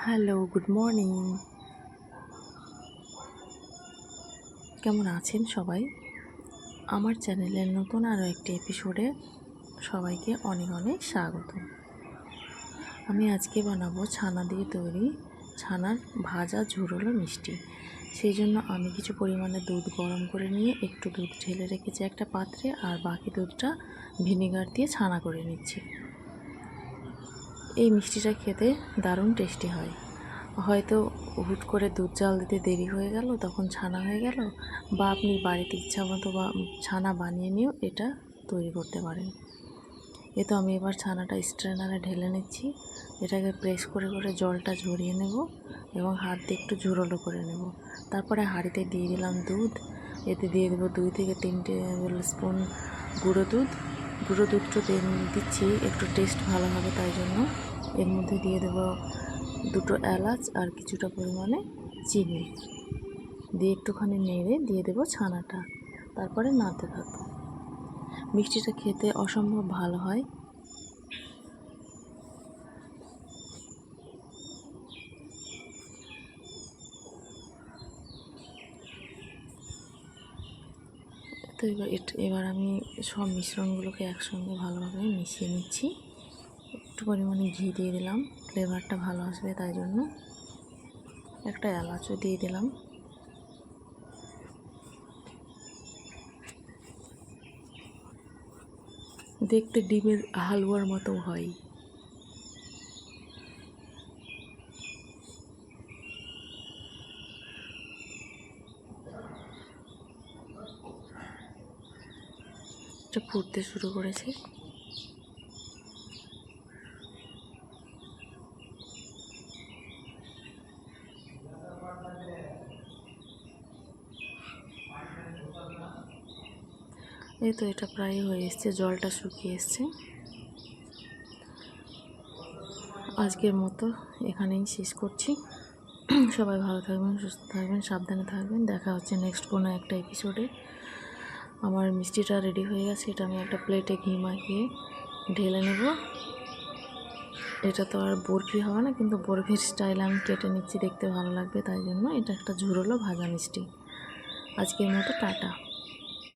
Hello, good morning. কেমন আছেন সবাই? আমার চ্যানেলের নতুন আরও একটি এপিসোডে সবাইকে অনেক অনেক স্বাগত। আমি আজকে বানাবো ছানা দিয়ে তৈরি ছানার ভাজা ঝুরোলো মিষ্টি। সেই জন্য আমি কিছু পরিমাণে দুধ গরম করে নিয়ে একটু দুধ ঢেলে রেখেছি একটা পাত্রে, আর বাকি দুধটা ভিনেগার দিয়ে ছানা করে নিচ্ছি। এই মিষ্টিটা খেতে দারুণ টেস্টি হয়। হয়তো হুট করে দুধ জাল দিতে দেরি হয়ে গেল, তখন ছানা হয়ে গেল, বা আপনি বাড়িতে ইচ্ছা মতো বা ছানা বানিয়ে নিয়েও এটা তৈরি করতে পারেন। তো আমি এবার ছানাটা স্ট্রেনারে ঢেলে নিচ্ছি। এটাকে প্রেস করে করে জলটা ঝরিয়ে নেব এবং হাত দিয়ে একটু ঝুরোলো করে নেব। তারপরে হাঁড়িতে দিয়ে দিলাম দুধ। এতে দিয়ে দেবো 2 থেকে 3 টেবিল স্পুন গুঁড়ো দুধ। গুঁড়ো দুধটা দিচ্ছি একটু টেস্ট ভালো হবে, তাই জন্য এর মধ্যে দিয়ে দেবো 2টো এলাচ আর কিছুটা পরিমাণে চিনি দিয়ে একটুখানি নেড়ে দিয়ে দেবো ছানাটা। তারপরে নাড়তে থাকবো। মিষ্টিটা খেতে অসম্ভব ভালো হয়। তো এবার আমি সব মিশ্রণগুলোকে একসঙ্গে ভালোভাবে মিশিয়ে নিচ্ছি। একটু পরিমাণে ঘি দিয়ে দিলাম, ফ্লেভারটা ভালো আসবে তাই জন্য। একটা এলাচও দিয়ে দিলাম। দেখতে ডিমের হালুয়ার মতো হয়। এটা ফুটতে শুরু করেছে। তো এটা প্রায় হয়ে এসছে, জলটা শুকিয়ে এসছে। আজকের মতো এখানেই শেষ করছি। সবাই ভালো থাকবেন, সুস্থ থাকবেন, সাবধানে থাকবেন। দেখা হচ্ছে নেক্সট কোনো একটা এপিসোডে। আমার মিষ্টিটা রেডি হয়ে গেছে। এটা আমি একটা প্লেটে ঘি মাখিয়ে ঢেলে নেব। এটা তো আর বরফি হবে না, কিন্তু বরফির স্টাইলে আমি কেটে নিচ্ছি, দেখতে ভালো লাগবে তাই জন্য। এটা একটা ঝুরোলো ভাজা মিষ্টি। আজকের মতো টাটা।